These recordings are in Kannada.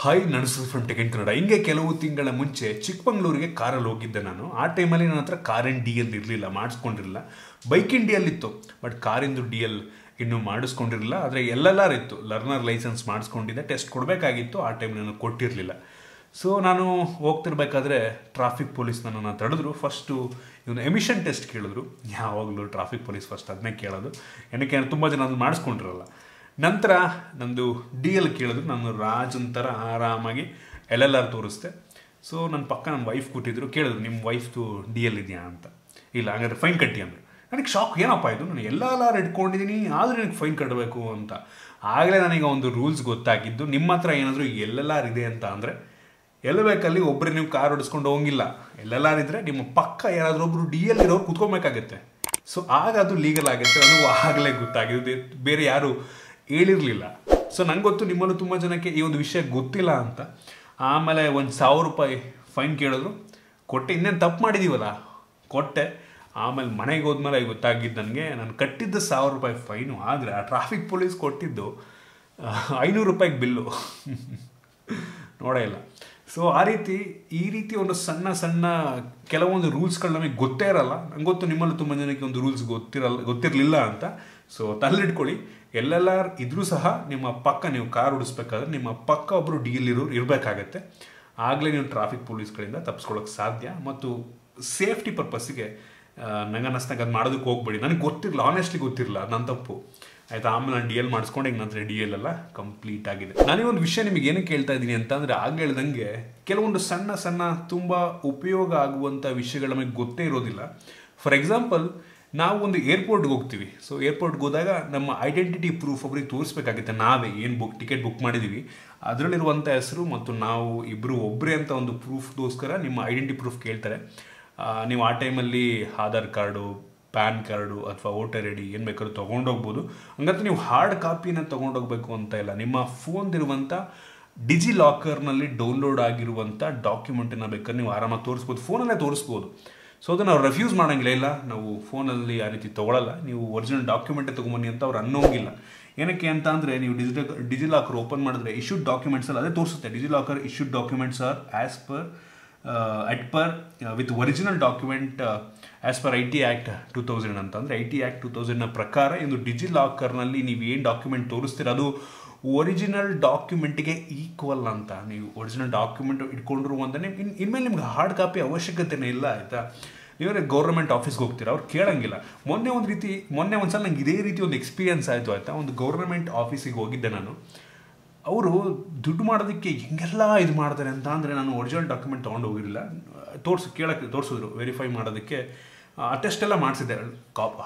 ಹಾಯ್ ನಡಸು ಫ್ರಮ್ ಟೆಕ್ ಇನ್ ಕನ್ನಡ. ಹಿಂಗೆ ಕೆಲವು ತಿಂಗಳ ಮುಂಚೆ ಚಿಕ್ಕಮಂಗ್ಳೂರಿಗೆ ಕಾರಲ್ಲಿ ಹೋಗಿದ್ದೆ ನಾನು. ಆ ಟೈಮಲ್ಲಿ ನನ್ನ ಹತ್ರ ಕಾರಿನ ಡಿ ಎಲ್ ಇರಲಿಲ್ಲ, ಮಾಡಿಸ್ಕೊಂಡಿರಲಿಲ್ಲ. ಬೈಕಿನ ಡಿ ಎಲ್ ಇತ್ತು, ಬಟ್ ಕಾರಿಂದು ಡಿ ಎಲ್ ಇನ್ನೂ ಮಾಡಿಸ್ಕೊಂಡಿರಲಿಲ್ಲ. ಆದರೆ LLR ಇತ್ತು, ಲರ್ನರ್ ಲೈಸೆನ್ಸ್ ಮಾಡಿಸ್ಕೊಂಡಿದ್ದೆ. ಟೆಸ್ಟ್ ಕೊಡಬೇಕಾಗಿತ್ತು, ಆ ಟೈಮ್ ನಾನು ಕೊಟ್ಟಿರಲಿಲ್ಲ. ಸೊ ನಾನು ಹೋಗ್ತಿರ್ಬೇಕಾದ್ರೆ ಟ್ರಾಫಿಕ್ ಪೊಲೀಸ್ ನನ್ನನ್ನು ತಡೆದ್ರು. ಫಸ್ಟು ಇವನು ಎಮಿಷನ್ ಟೆಸ್ಟ್ ಕೇಳಿದ್ರು. ಯಾವಾಗಲೂ ಟ್ರಾಫಿಕ್ ಪೊಲೀಸ್ ಫಸ್ಟ್ ಅದನ್ನೇ ಕೇಳೋದು, ಏನಕ್ಕೆ ತುಂಬ ಜನ ಅದನ್ನು ಮಾಡಿಸ್ಕೊಂಡಿರಲ್ಲ. ನಂತರ ನಂದು ಡಿ ಎಲ್ ಕೇಳಿದ್ರು. ನಾನು ರಾಜನ್ ಥರ ಆರಾಮಾಗಿ LLR ತೋರಿಸ್ದೆ. ಸೊ ನನ್ನ ಪಕ್ಕ ನನ್ನ ವೈಫ್ ಕೂತಿದ್ರು. ಕೇಳಿದ್ರು, ನಿಮ್ಮ ವೈಫ್ದು ಡಿ ಎಲ್ ಇದೆಯಾ ಅಂತ. ಇಲ್ಲ, ಹಾಗಾದ್ರೆ ಫೈನ್ ಕಟ್ಟಿ ಅಂದರು. ನನಗೆ ಶಾಕ್, ಏನಪ್ಪ ಇದು, ನಾನು LLR ಇಟ್ಕೊಂಡಿದ್ದೀನಿ ಆದರೆ ನನಗೆ ಫೈನ್ ಕಟ್ಟಬೇಕು ಅಂತ. ಆಗಲೇ ನನಗೆ ಒಂದು ರೂಲ್ಸ್ ಗೊತ್ತಾಗಿದ್ದು, ನಿಮ್ಮ ಹತ್ರ ಏನಾದರೂ LLR ಇದೆ ಅಂತ ಅಂದರೆ ಬೇಕಲ್ಲಿ ಒಬ್ಬರೇ ನೀವು ಕಾರ್ ಓಡಿಸ್ಕೊಂಡು ಹೋಗಿಲ್ಲ. LLR ಇದ್ದರೆ ನಿಮ್ಮ ಪಕ್ಕ ಯಾರಾದರೂ ಒಬ್ಬರು ಡಿ ಎಲ್ ಇರೋರು ಕೂತ್ಕೊಬೇಕಾಗತ್ತೆ. ಸೊ ಆಗ ಅದು ಲೀಗಲ್ ಆಗುತ್ತೆ. ನನಗೂ ಆಗಲೇ ಗೊತ್ತಾಗಿದೆ, ಬೇರೆ ಯಾರು ಹೇಳಿರಲಿಲ್ಲ. ಸೊ ನಂಗೆ ಗೊತ್ತು, ನಿಮ್ಮಲ್ಲೂ ತುಂಬ ಜನಕ್ಕೆ ಈ ಒಂದು ವಿಷಯ ಗೊತ್ತಿಲ್ಲ ಅಂತ. ಆಮೇಲೆ 1,000 ರೂಪಾಯಿ ಫೈನ್ ಕೇಳಿದ್ರು, ಕೊಟ್ಟೆ. ಇನ್ನೇನು ತಪ್ಪು ಮಾಡಿದ್ದೀವಲ್ಲ, ಕೊಟ್ಟೆ. ಆಮೇಲೆ ಮನೆಗೆ ಹೋದ್ಮೇಲೆ ಗೊತ್ತಾಗಿದ್ದು ನನಗೆ, ನಾನು ಕಟ್ಟಿದ್ದು 1,000 ರೂಪಾಯಿ ಫೈನು, ಆದರೆ ಆ ಟ್ರಾಫಿಕ್ ಪೊಲೀಸ್ ಕೊಟ್ಟಿದ್ದು 500 ರೂಪಾಯಿಗೆ ಬಿಲ್ಲು. ನೋಡೇ ಇಲ್ಲ. ಸೊ ಈ ರೀತಿ ಒಂದು ಸಣ್ಣ ಸಣ್ಣ ಕೆಲವೊಂದು ರೂಲ್ಸ್ಗಳು ನಮಗೆ ಗೊತ್ತೇ ಇರಲ್ಲ. ನಂಗೆ ಗೊತ್ತು, ನಿಮ್ಮಲ್ಲೂ ತುಂಬ ಜನಕ್ಕೆ ಒಂದು ರೂಲ್ಸ್ ಗೊತ್ತಿರಲಿಲ್ಲ ಅಂತ. ಸೊ ತಲೆಯಿಟ್ಕೊಳ್ಳಿ, LLR ಇದ್ರೂ ಸಹ ನಿಮ್ಮ ಪಕ್ಕ ನೀವು ಕಾರ್ ಓಡಿಸ್ಬೇಕಾದ್ರೆ ನಿಮ್ಮ ಪಕ್ಕ ಒಬ್ಬರು ಡಿ ಎಲ್ ಇರೋರು ಇರಬೇಕಾಗತ್ತೆ. ಆಗಲೇ ನೀವು ಟ್ರಾಫಿಕ್ ಪೊಲೀಸ್ಗಳಿಂದ ತಪ್ಪಿಸ್ಕೊಳ್ಳೋಕೆ ಸಾಧ್ಯ. ಮತ್ತು ಸೇಫ್ಟಿ ಪರ್ಪಸ್ಸಿಗೆ ನಂಗೆ ಅನ್ನಿಸ್ದಾಗ ಅದು ಮಾಡೋದಕ್ಕೆ ಹೋಗ್ಬೇಡಿ. ನನಗೆ ಗೊತ್ತಿರಲಿಲ್ಲ, ಆನೆಸ್ಟ್ಲಿ ಗೊತ್ತಿರಲಿಲ್ಲ, ನನ್ನ ತಪ್ಪು ಆಯಿತಾ. ಆಮೇಲೆ ನಾನು ಡಿ ಎಲ್ ಮಾಡಿಸ್ಕೊಂಡು ಈಗ ನಂತರ ಡಿ ಎಲ್ ಎಲ್ಲ ಕಂಪ್ಲೀಟ್ ಆಗಿದೆ. ನಾನೀ ಒಂದು ವಿಷಯ ನಿಮಗೆ ಏನಕ್ಕೆ ಹೇಳ್ತಾ ಇದ್ದೀನಿ ಅಂತ ಅಂದರೆ, ಆಗ ಹೇಳ್ದಂಗೆ ಕೆಲವೊಂದು ಸಣ್ಣ ಸಣ್ಣ ತುಂಬ ಉಪಯೋಗ ಆಗುವಂಥ ವಿಷಯಗಳು ನಮಗೆ ಗೊತ್ತೇ ಇರೋದಿಲ್ಲ. ಫಾರ್ ಎಕ್ಸಾಂಪಲ್, ನಾವು ಒಂದು ಏರ್ಪೋರ್ಟ್ಗೆ ಹೋಗ್ತೀವಿ. ಸೊ ಏರ್ಪೋರ್ಟ್ಗೆ ಹೋದಾಗ ನಮ್ಮ ಐಡೆಂಟಿಟಿ ಪ್ರೂಫ್ ಒಬ್ರಿಗೆ ತೋರಿಸ್ಬೇಕಾಗುತ್ತೆ. ನಾವೇ ಏನು ಟಿಕೆಟ್ ಬುಕ್ ಮಾಡಿದ್ದೀವಿ ಅದರಲ್ಲಿರುವಂಥ ಹೆಸರು ಮತ್ತು ನಾವು ಇಬ್ಬರು ಒಬ್ಬರೇ ಅಂತ ಒಂದು ಪ್ರೂಫ್ಗೋಸ್ಕರ ನಿಮ್ಮ ಐಡೆಂಟಿಟಿ ಪ್ರೂಫ್ ಕೇಳ್ತಾರೆ. ನೀವು ಆ ಟೈಮಲ್ಲಿ ಆಧಾರ್ ಕಾರ್ಡು, ಪ್ಯಾನ್ ಕಾರ್ಡು ಅಥವಾ ವೋಟರ್ ಐ ಡಿ ಏನು ಬೇಕಾದ್ರೂ ತೊಗೊಂಡೋಗ್ಬೋದು. ಹಂಗಂತ ನೀವು ಹಾರ್ಡ್ ಕಾಪಿನ ತೊಗೊಂಡೋಗ್ಬೇಕು ಅಂತ ಇಲ್ಲ. ನಿಮ್ಮ ಫೋನ್ದಿರುವಂಥ ಡಿಜಿಲಾಕರ್ನಲ್ಲಿ ಡೌನ್ಲೋಡ್ ಆಗಿರುವಂಥ ಡಾಕ್ಯುಮೆಂಟನ್ನು ಬೇಕಾದ್ರೆ ನೀವು ಆರಾಮಾಗಿ ತೋರಿಸ್ಬೋದು, ಫೋನಲ್ಲೇ ತೋರಿಸ್ಬೋದು. ಸೊ ಅದನ್ನು ನಾವು ರೆಫ್ಯೂಸ್ ಮಾಡೋಂಗಿಲ್ಲ. ಇಲ್ಲ, ನಾವು ಫೋನಲ್ಲಿ ಆ ರೀತಿ ತೊಗೊಳ್ಳಲ್ಲ, ನೀವು ಒರಿಜಿನಲ್ ಡಾಕ್ಯುಮೆಂಟೇ ತೊಗೊಂಬನ್ನಿ ಅಂತ ಅವ್ರು ಅನ್ನೋಂಗಿಲ್ಲ. ಏನಕ್ಕೆ ಅಂತ ಅಂದರೆ, ನೀವು ಡಿಜಿಲಾಕರ್ ಓಪನ್ ಮಾಡಿದ್ರೆ ಇಶ್ಯೂಡ್ ಡಾಕ್ಯುಮೆಂಟ್ಸ್ ಅಲ್ಲಿ ಅದೇ ತೋರಿಸುತ್ತೆ. DigiLocker issued documents are as per with original document as per IT Act 2000 ಅಂತ. ಅಂದರೆ IT Act 2000ನ ಪ್ರಕಾರ ಒಂದು ಡಿಜಿಲಾಕರ್ನಲ್ಲಿ ನೀವು ಏನು ಡಾಕ್ಯುಮೆಂಟ್ ತೋರಿಸ್ತೀರ ಅದು ಒರಿಜಿನಲ್ ಡಾಕ್ಯುಮೆಂಟಿಗೆ ಈಕ್ವಲ್ ಅಂತ. ನೀವು ಒರಿಜಿನಲ್ ಡಾಕ್ಯುಮೆಂಟ್ ಇಟ್ಕೊಂಡ್ರು ಅಂತಲೇ ಇನ್ಮೇಲೆ ನಿಮ್ಗೆ ಹಾರ್ಡ್ ಕಾಪಿ ಅವಶ್ಯಕತೆನೇ ಇಲ್ಲ, ಆಯಿತಾ. ನೀವೇ ಗೌರ್ಮೆಂಟ್ ಆಫೀಸ್ಗೆ ಹೋಗ್ತೀರಾ, ಅವ್ರು ಕೇಳೋಂಗಿಲ್ಲ. ಮೊನ್ನೆ ಒಂದು ಸಲ ನಂಗೆ ಇದೇ ರೀತಿ ಒಂದು ಎಕ್ಸ್ಪೀರಿಯನ್ಸ್ ಆಯಿತು, ಆಯಿತಾ. ಒಂದು ಗೌರ್ಮೆಂಟ್ ಆಫೀಸಿಗೆ ಹೋಗಿದ್ದೆ ನಾನು. ಅವರು ದುಡ್ಡು ಮಾಡೋದಕ್ಕೆ ಹಿಂಗೆಲ್ಲ ಇದು ಮಾಡ್ತಾರೆ ಅಂತ ಅಂದರೆ, ನಾನು ಒರಿಜಿನಲ್ ಡಾಕ್ಯುಮೆಂಟ್ ತೊಗೊಂಡು ಹೋಗಿರಲಿಲ್ಲ. ತೋರಿಸಿದ್ರು ವೆರಿಫೈ ಮಾಡೋದಕ್ಕೆ. ಅಟೆಸ್ಟ್ ಎಲ್ಲ ಮಾಡಿಸಿದ್ದೆ.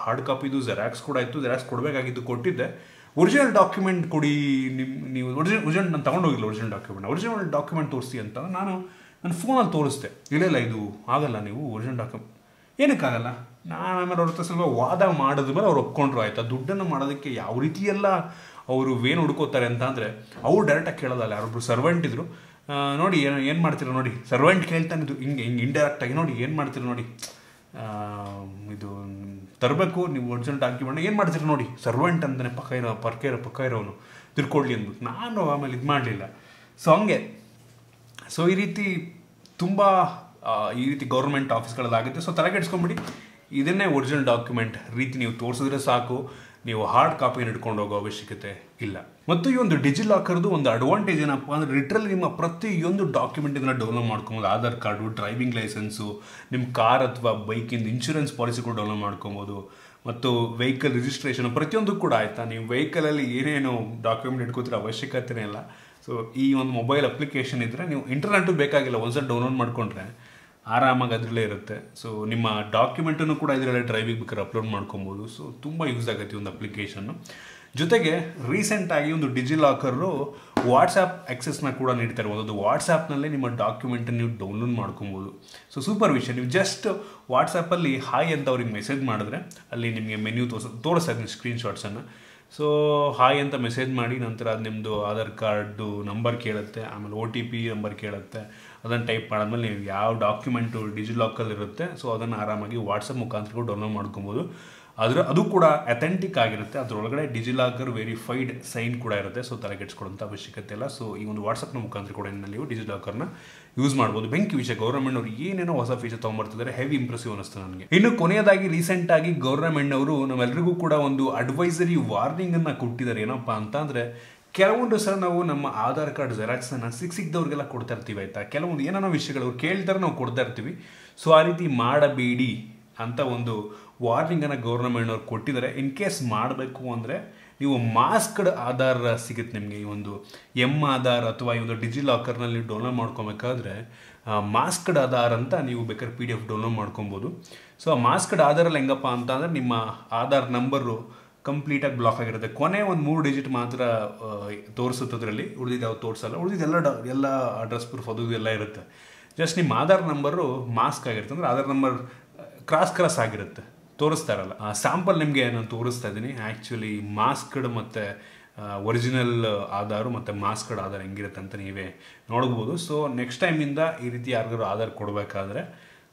ಹಾರ್ಡ್ ಕಾಪಿದು ಜೆರಾಕ್ಸ್ ಕೂಡ ಇತ್ತು, ಜೆರಾಕ್ಸ್ ಕೊಡಬೇಕಾಗಿದ್ದು ಕೊಟ್ಟಿದ್ದೆ. ಒರಿಜಿನಲ್ ಡಾಕ್ಯುಮೆಂಟ್ ಕೊಡಿ, ನೀವು ಒರಿಜಿನಲ್ ನಾನು ತೊಗೊಂಡೋಗಿಲ್ಲ. ಒರಿಜಿನಲ್ ಡಾಕ್ಯುಮೆಂಟ್ ತೋರಿಸಿ ಅಂತ ನಾನು ನನ್ನ ಫೋನಲ್ಲಿ ತೋರಿಸ್ದೆ. ಇಲ್ಲ ಇದು ಆಗಲ್ಲ, ನೀವು ಒರಿಜಿನಲ್ ಡಾಕ್ಯುಮೆಂಟ್ ಏನಕ್ಕಾಗಲ್ಲ. ನಾನು ಆಮೇಲೆ ಅವ್ರ ಹತ್ರ ಸ್ವಲ್ಪ ವಾದ ಮಾಡಿದ್ಮೇಲೆ ಅವ್ರು ಒಪ್ಕೊಂಡ್ರು, ಆಯಿತಾ. ದುಡ್ಡನ್ನು ಮಾಡೋದಕ್ಕೆ ಯಾವ ರೀತಿಯೆಲ್ಲ ಅವರು ಏನು ಹುಡ್ಕೋತಾರೆ ಅಂತ ಅಂದರೆ, ಅವ್ರು ಡೈರೆಕ್ಟಾಗಿ ಕೇಳೋದಲ್ಲ. ಯಾರೊಬ್ಬರು ಸರ್ವೆಂಟ್ ಇದ್ದರು. ನೋಡಿ ಏನು ಮಾಡ್ತೀರ ನೋಡಿ, ಸರ್ವೆಂಟ್ ಕೇಳ್ತಾನಿದ್ದು ಹಿಂಗೆ ಇಂಡೈರೆಕ್ಟಾಗಿ, ನೋಡಿ ಏನು ಮಾಡ್ತೀರ ನೋಡಿ, ಇದು ತರಬೇಕು ನೀವು ಒರಿಜಿನಲ್ ಡಾಕ್ಯುಮೆಂಟ್, ಏನು ಮಾಡ್ತೀರ ನೋಡಿ, ಸರ್ವೆಂಟ್ ಅಂತಲೇ ಪಕ್ಕ ಇರೋನು ತಿರ್ಕೊಳ್ಳಿ ಅಂದ್ಬಿಟ್ಟು. ನಾನು ಆಮೇಲೆ ಇದು ಮಾಡಲಿಲ್ಲ. ಸೊ ಹಂಗೆ. ಸೊ ಈ ರೀತಿ ಗೌರ್ಮೆಂಟ್ ಆಫೀಸ್ಗಳಲ್ಲಾಗುತ್ತೆ. ಸೊ ತಲೆಗೆಡ್ಸ್ಕೊಂಬಿಡಿ, ಇದನ್ನೇ ಒರಿಜಿನಲ್ ಡಾಕ್ಯುಮೆಂಟ್ ರೀತಿ ನೀವು ತೋರಿಸಿದ್ರೆ ಸಾಕು, ನೀವು ಹಾರ್ಡ್ ಕಾಪಿನ ಇಟ್ಕೊಂಡು ಹೋಗೋ ಅವಶ್ಯಕತೆ ಇಲ್ಲ. ಮತ್ತು ಈ ಒಂದು ಡಿಜಿಲಾಕರ್ದು ಒಂದು ಅಡ್ವಾಂಟೇಜ್ ಏನಪ್ಪ ಅಂದರೆ, ಲಿಟ್ರಲಿ ನಿಮ್ಮ ಪ್ರತಿಯೊಂದು ಡಾಕ್ಯುಮೆಂಟ್ ಇದನ್ನು ಡೌನ್ಲೋಡ್ ಮಾಡ್ಕೊಬೋದು. ಆಧಾರ್ ಕಾರ್ಡು, ಡ್ರೈವಿಂಗ್ ಲೈಸೆನ್ಸು, ನಿಮ್ಮ ಕಾರ್ ಅಥವಾ ಬೈಕಿಂದ ಇನ್ಶೂರೆನ್ಸ್ ಪಾಲಿಸಿ ಕೂಡ ಡೌನ್ಲೋಡ್ ಮಾಡ್ಕೊಬೋದು. ಮತ್ತು ವೆಹಿಕಲ್ ರಿಜಿಸ್ಟ್ರೇಷನ್ ಪ್ರತಿಯೊಂದು ಕೂಡ, ಆಯಿತಾ. ನೀವು ವೆಹಿಕಲಲ್ಲಿ ಏನೇನು ಡಾಕ್ಯುಮೆಂಟ್ ಇಟ್ಕೋತಿರೋ ಅವಶ್ಯಕತೆನೇ ಇಲ್ಲ. ಸೊ ಈ ಒಂದು ಮೊಬೈಲ್ ಅಪ್ಲಿಕೇಶನ್ ಇದ್ದರೆ ನೀವು ಇಂಟರ್ನೆಟ್ಟು ಬೇಕಾಗಿಲ್ಲ, ಒಂದ್ಸಲ ಡೌನ್ಲೋಡ್ ಮಾಡಿಕೊಂಡ್ರೆ ಆರಾಮಾಗಿ ಅದರಲ್ಲೇ ಇರುತ್ತೆ. ಸೊ ನಿಮ್ಮ ಡಾಕ್ಯುಮೆಂಟನ್ನು ಕೂಡ ಇದರಲ್ಲೇ ಡ್ರೈವಿಂಗ್ ಬೇಕಾದ್ರೆ ಅಪ್ಲೋಡ್ ಮಾಡ್ಕೊಬೋದು. ಸೊ ತುಂಬ ಯೂಸ್ ಆಗುತ್ತೆ ಒಂದು ಅಪ್ಲಿಕೇಶನ್ನು. ಜೊತೆಗೆ ರೀಸೆಂಟಾಗಿ ಒಂದು ಡಿಜಿಲಾಕರು ವಾಟ್ಸಾಪ್ ಆಕ್ಸೆಸ್ನ ಕೂಡ ನೀಡ್ತಾರೆ. ಒಂದು ವಾಟ್ಸಾಪ್ನಲ್ಲೇ ನಿಮ್ಮ ಡಾಕ್ಯುಮೆಂಟನ್ನು ನೀವು ಡೌನ್ಲೋಡ್ ಮಾಡ್ಕೊಬೋದು. ಸೊ ಸೂಪರ್ ವಿಷಯ. ನೀವು ಜಸ್ಟ್ ವಾಟ್ಸಾಪಲ್ಲಿ ಹಾಯ್ ಅಂತ ಅವ್ರಿಗೆ ಮೆಸೇಜ್ ಮಾಡಿದ್ರೆ ಅಲ್ಲಿ ನಿಮಗೆ ಮೆನ್ಯೂ ತೋರಿಸ್ತಾ ಸ್ಕ್ರೀನ್ಶಾಟ್ಸನ್ನು. ಸೊ ಹಾಯ್ ಅಂತ ಮೆಸೇಜ್ ಮಾಡಿ, ನಂತರ ಅದು ನಿಮ್ಮದು ಆಧಾರ್ ಕಾರ್ಡು ನಂಬರ್ ಕೇಳುತ್ತೆ, ಆಮೇಲೆ OTP ನಂಬರ್ ಕೇಳುತ್ತೆ. ಅದನ್ನು ಟೈಪ್ ಮಾಡಾದ್ಮೇಲೆ ನೀವು ಯಾವ ಡಾಕ್ಯುಮೆಂಟು ಡಿಜಿಲಾಕರ್ ಇರುತ್ತೆ, ಸೊ ಅದನ್ನು ಆರಾಮಾಗಿ ವಾಟ್ಸಪ್ ಮುಖಾಂತರ ಡೌನ್ಲೋಡ್ ಮಾಡ್ಕೊಬೋದು. ಅದು ಕೂಡ ಅಥೆಂಟಿಕ್ ಆಗಿರುತ್ತೆ. ಅದರೊಳಗಡೆ ಡಿಜಿಲಾಕರ್ ವೆರಿಫೈಡ್ ಸೈನ್ ಕೂಡ ಇರುತ್ತೆ. ಸೊ ತಲೆ ಕೆಡಿಸ್ಕೊಳ್ಳೋಂಥ ಅವಶ್ಯಕತೆ ಇಲ್ಲ. ಸೊ ಈ ಒಂದು ವಾಟ್ಸಪ್ನ ಮುಖಾಂತರ ಕೂಡ ನೀವು ಡಿಜಿಲಾಕರ್ನ ಯೂಸ್ ಮಾಡ್ಬೋದು. ಬೆಂಕಿ ವಿಷಯ, ಗೌರ್ಮೆಂಟ್ ಅವರು ಏನೇನೋ ಹೊಸ ಫೀಚರ್ ತೊಗೊಂಬರ್ತಿದ್ದಾರೆ, ಹೆವಿ ಇಂಪ್ರೆಸಿವ್ ಅನಿಸ್ತು ನನಗೆ. ಇನ್ನು ಕೊನೆಯದಾಗಿ ರೀಸೆಂಟ್ ಆಗಿ ಗೌರ್ಮೆಂಟ್ ಅವರು ನಮ್ಮೆಲ್ಲರಿಗೂ ಕೂಡ ಒಂದು ಅಡ್ವೈಸರಿ ವಾರ್ನಿಂಗ್ ಅನ್ನ ಕೊಟ್ಟಿದ್ದಾರೆ. ಏನಪ್ಪಾ ಅಂತಂದ್ರೆ, ಕೆಲವೊಂದು ಸಲ ನಾವು ನಮ್ಮ ಆಧಾರ್ ಕಾರ್ಡ್ ಜೆರಾಕ್ಸನ್ನು ಸಿಕ್ಕಿದವ್ರಿಗೆಲ್ಲ ಕೊಡ್ತಾ ಇರ್ತೀವಿ, ಆಯಿತಾ. ಕೆಲವೊಂದು ಏನೇನೋ ವಿಷಯಗಳು ಅವ್ರು ಕೇಳ್ತಾರೆ, ನಾವು ಕೊಡ್ತಾ ಇರ್ತೀವಿ. ಸೊ ಆ ರೀತಿ ಮಾಡಬೇಡಿ ಅಂತ ಒಂದು ವಾರ್ನಿಂಗನ್ನು ಗೌರ್ಮೆಂಟ್ನವ್ರು ಕೊಟ್ಟಿದ್ದಾರೆ. ಇನ್ ಕೇಸ್ ಮಾಡಬೇಕು ಅಂದರೆ ನೀವು ಮಾಸ್ಕ್ಡ್ ಆಧಾರ್ ಸಿಗುತ್ತೆ ನಿಮಗೆ. ಈ ಒಂದು ಆಧಾರ್ ಅಥವಾ ಈ ಒಂದು ಡಿಜಿಲಾಕರ್ನಲ್ಲಿ ಡೌನ್ಲೋಡ್ ಮಾಡ್ಕೊಬೇಕಾದ್ರೆ ಮಾಸ್ಕ್ಡ್ ಆಧಾರ್ ಅಂತ ನೀವು ಬೇಕಾದ್ರೆ PDF ಡೌನ್ಲೋಡ್ ಮಾಡ್ಕೊಬೋದು. ಸೊ ಆ ಮಾಸ್ಕ್ಡ್ ಆಧಾರಲ್ಲಿ ಹೆಂಗಪ್ಪ ಅಂತ ಅಂದರೆ, ನಿಮ್ಮ ಆಧಾರ್ ನಂಬರು ಕಂಪ್ಲೀಟಾಗಿ ಬ್ಲಾಕ್ ಆಗಿರುತ್ತೆ. ಕೊನೆ ಒಂದು 3 ಡಿಜಿಟ್ ಮಾತ್ರ ತೋರಿಸುತ್ತೆ ಅದರಲ್ಲಿ, ಉಳಿದಿದ್ದು ಯಾವ್ದು ತೋರಿಸಲ್ಲ. ಉಳಿದಿದ್ದು ಎಲ್ಲ ಅಡ್ರೆಸ್ ಪ್ರೂಫ್ ಅದು ಎಲ್ಲ ಇರುತ್ತೆ. ಜಸ್ಟ್ ನಿಮ್ಮ ಆಧಾರ್ ನಂಬರು ಮಾಸ್ಕ್ ಆಗಿರುತ್ತೆ, ಅಂದರೆ ಆಧಾರ್ ನಂಬರ್ ಕ್ರಾಸ್ ಆಗಿರುತ್ತೆ, ತೋರಿಸ್ತಾ ಇರಲ್ಲ. ಸ್ಯಾಂಪಲ್ ನಿಮಗೆ ನಾನು ತೋರಿಸ್ತಾ ಇದ್ದೀನಿ. ಆ್ಯಕ್ಚುಲಿ ಮಾಸ್ಕ್ಡ್ ಮತ್ತು ಒರಿಜಿನಲ್ ಆಧಾರು ಮತ್ತು ಮಾಸ್ಕ್ಡ್ ಆಧಾರ್ ಹೆಂಗಿರುತ್ತೆ ಅಂತ ನೀವೇ ನೋಡ್ಬೋದು. ಸೊ ನೆಕ್ಸ್ಟ್ ಟೈಮಿಂದ ಈ ರೀತಿ ಯಾರಿಗಾರು ಆಧಾರ್ ಕೊಡಬೇಕಾದ್ರೆ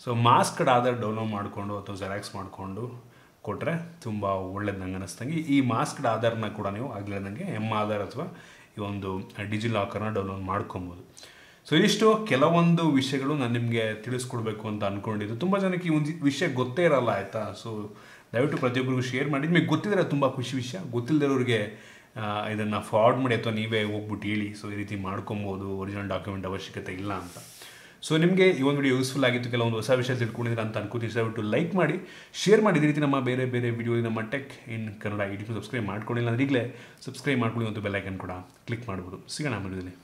ಸೊ ಮಾಸ್ಕ್ಡ್ ಆಧಾರ್ ಡೌನ್ಲೋಡ್ ಮಾಡಿಕೊಂಡು ಅಥವಾ ಜೆರಾಕ್ಸ್ ಮಾಡಿಕೊಂಡು ಕೊಟ್ಟರೆ ತುಂಬ ಒಳ್ಳೇದು ನಂಗೆ ಅನ್ನಿಸ್ತಂಗೆ. ಈ ಮಾಸ್ಕ್ಡ್ ಆಧಾರ್ನ ಕೂಡ ನೀವು ಆಗಲೇ ನನಗೆ ಆಧಾರ್ ಅಥವಾ ಈ ಒಂದು ಡಿಜಿಲಾಕರ್ನ ಡೌನ್ಲೋಡ್ ಮಾಡ್ಕೊಬೋದು. ಸೊ ಇದಿಷ್ಟು ಕೆಲವೊಂದು ವಿಷಯಗಳು ನಾನು ನಿಮಗೆ ತಿಳಿಸ್ಕೊಡ್ಬೇಕು ಅಂತ ಅಂದ್ಕೊಂಡಿದ್ದು. ತುಂಬ ಜನಕ್ಕೆ ಈ ಒಂದು ವಿಷಯ ಗೊತ್ತೇ ಇರಲ್ಲ, ಆಯಿತಾ. ಸೊ ದಯವಿಟ್ಟು ಪ್ರತಿಯೊಬ್ಬರಿಗೂ ಶೇರ್ ಮಾಡಿ. ನಿಮಗೆ ಗೊತ್ತಿದ್ರೆ ತುಂಬ ಖುಷಿ ವಿಷಯ, ಗೊತ್ತಿಲ್ಲದವ್ರಿಗೆ ಇದನ್ನು ಫಾರ್ವರ್ಡ್ ಮಾಡಿ ಅಥವಾ ನೀವೇ ಹೋಗ್ಬಿಟ್ಟು ಹೇಳಿ. ಸೊ ಈ ರೀತಿ ಮಾಡ್ಕೊಬೋದು, ಒರಿಜಿನಲ್ ಡಾಕ್ಯುಮೆಂಟ್ ಅವಶ್ಯಕತೆ ಇಲ್ಲ ಅಂತ. ಸೊ ನಿಮಗೆ ಈ ಒಂದು ವಿಡಿಯೋ ಯೂಸ್ಫುಲ್ ಆಗಿತ್ತು, ಕೆಲವೊಂದು ಹೊಸ ವಿಷಯ ತಿಳ್ಕೊಂಡಿದ್ರೆ ಅಂತ ಅನ್ಕೋತೀನಿ. ದಯವಿಟ್ಟು ಲೈಕ್ ಮಾಡಿ, ಶೇರ್ ಮಾಡಿ. ಇದೇ ರೀತಿ ನಮ್ಮ ಬೇರೆ ವಿಡಿಯೋ ನಮ್ಮ tech in Kannada YouTube subscribe ಮಾಡ್ಕೊಂಡಿಲ್ಲ ಅಂದರೆ ಈಗಲೇ ಸಬ್ಸ್ಕ್ರೈಬ್ ಮಾಡ್ಕೊಳ್ಳಿ ಮತ್ತು ಬೆಲ್ ಐಕನ್ ಕೂಡ ಕ್ಲಿಕ್ ಮಾಡ್ಬೋದು. ಸಿಗೋಣ ವಿಡಿಯೋದಲ್ಲಿ.